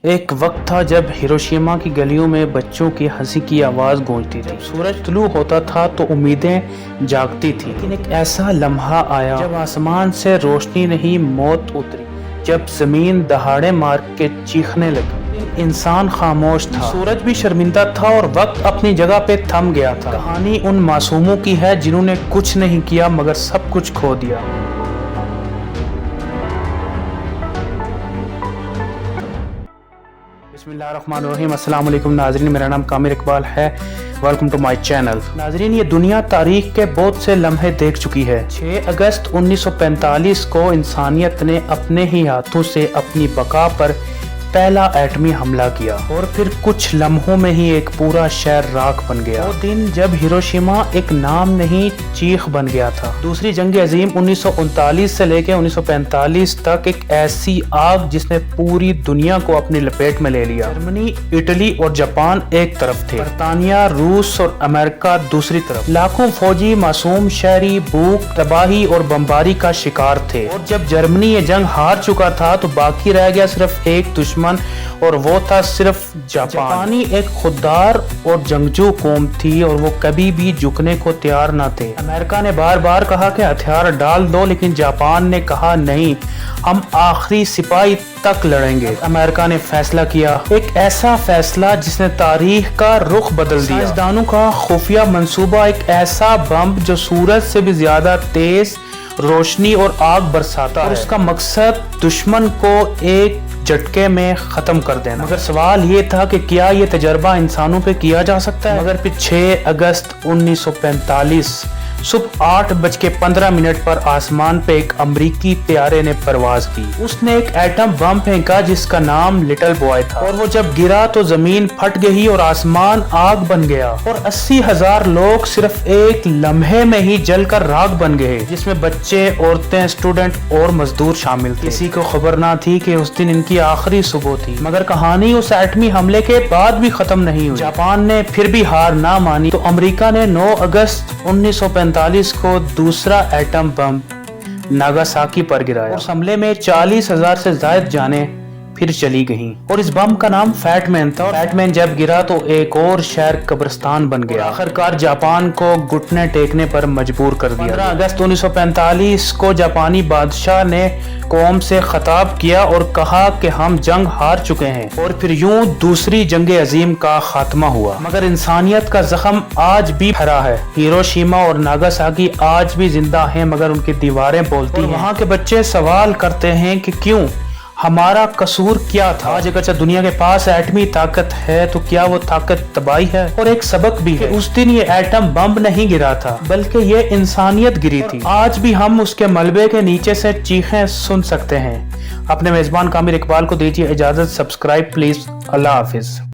ایک وقت تھا جب ہیروشیما کی گلیوں میں بچوں کی ہنسی کی آواز گونجتی تھی۔ سورج طلوع ہوتا تھا تو امیدیں جاگتی تھی، لیکن ایک ایسا لمحہ آیا جب آسمان سے روشنی نہیں موت اتری، جب زمین دہاڑے مار کے چیخنے لگی۔ انسان خاموش تھا، سورج بھی شرمندہ تھا اور وقت اپنی جگہ پہ تھم گیا تھا۔ کہانی ان معصوموں کی ہے جنہوں نے کچھ نہیں کیا مگر سب کچھ کھو دیا۔ بسم اللہ الرحمن الرحیم۔ السلام علیکم ناظرین، میرا نام کامر اقبال ہے، ویلکم ٹو مائی چینل۔ ناظرین، یہ دنیا تاریخ کے بہت سے لمحے دیکھ چکی ہے۔ 6 اگست 1945 کو انسانیت نے اپنے ہی ہاتھوں سے اپنی بقا پر پہلا ایٹمی حملہ کیا اور پھر کچھ لمحوں میں ہی ایک پورا شہر راکھ بن گیا۔ وہ دن جب ہیروشیما ایک نام نہیں چیخ بن گیا تھا۔ دوسری جنگ عظیم 1939 سے لے کے 1945 تک ایک ایسی آگ جس نے پوری دنیا کو اپنی لپیٹ میں لے لیا۔ جرمنی، اٹلی اور جاپان ایک طرف تھے، برطانیہ، روس اور امریکہ دوسری طرف۔ لاکھوں فوجی معصوم شہری بھوک، تباہی اور بمباری کا شکار تھے، اور جب جرمنی یہ جنگ ہار چکا تھا تو باقی رہ گیا صرف ایک دشمن، اور وہ تھا صرف جاپان۔ جاپانی ایک خوددار اور جنگجو قوم تھی اور وہ کبھی بھی جھکنے کو تیار نہ تھے۔ امریکہ نے بار بار کہا کہ ہتھیار ڈال دو، لیکن جاپان نے کہا نہیں، ہم آخری سپاہی تک لڑیں گے۔ امریکہ نے فیصلہ کیا، ایک ایسا فیصلہ جس نے تاریخ کا رخ بدل دیا۔ سائنسدانوں کا خفیہ منصوبہ، ایک ایسا بم جو سورج سے بھی زیادہ تیز روشنی اور آگ برساتا ہے، اور اس کا مقصد دشمن کو ایک جھٹکے میں ختم کر دینا۔ مگر سوال یہ تھا کہ کیا یہ تجربہ انسانوں پہ کیا جا سکتا ہے؟ مگر پھر 6 اگست 1945 صبح 8:15 پر آسمان پہ ایک امریکی طیارے نے پرواز کی۔ اس نے ایک ایٹم بم پھینکا جس کا نام لٹل بوائے تھا، اور وہ جب گرا تو زمین پھٹ گئی اور آسمان آگ بن گیا، اور 80,000 لوگ صرف ایک لمحے میں ہی جل کر راکھ بن گئے، جس میں بچے، عورتیں، اسٹوڈنٹ اور مزدور شامل تھے۔ کسی کو خبر نہ تھی کہ اس دن ان کی آخری صبح تھی۔ مگر کہانی اس ایٹمی حملے کے بعد بھی ختم نہیں ہوئی۔ جاپان نے پھر بھی ہار نہ مانی تو امریکہ نے 9 اگست 1945 کو دوسرا ایٹم بم ناگاساکی پر گرایا۔ اس حملے میں 40,000 سے زائد جانیں پھر چلی گئیں، اور اس بم کا نام فیٹ مین تھا۔ فیٹ مین جب گرا تو ایک اور شہر قبرستان بن گیا، آخرکار جاپان کو گھٹنے ٹیکنے پر مجبور کر دیا۔ 15 اگست 1945 کو جاپانی بادشاہ نے قوم سے خطاب کیا اور کہا کہ ہم جنگ ہار چکے ہیں، اور پھر یوں دوسری جنگ عظیم کا خاتمہ ہوا۔ مگر انسانیت کا زخم آج بھی بھرا ہے۔ ہیروشیما اور ناگاساکی آج بھی زندہ ہیں، مگر ان کی دیواریں بولتی ہیں۔ وہاں کے بچے سوال کرتے ہیں کہ کیوں، ہمارا قصور کیا تھا؟ آج اگرچہ دنیا کے پاس ایٹمی طاقت ہے تو کیا وہ طاقت تباہی ہے؟ اور ایک سبق بھی ہے، اس دن یہ ایٹم بم نہیں گرا تھا بلکہ یہ انسانیت گری تھی۔ آج بھی ہم اس کے ملبے کے نیچے سے چیخیں سن سکتے ہیں۔ اپنے میزبان کامر اقبال کو دیجیے اجازت، سبسکرائب پلیز۔ اللہ حافظ۔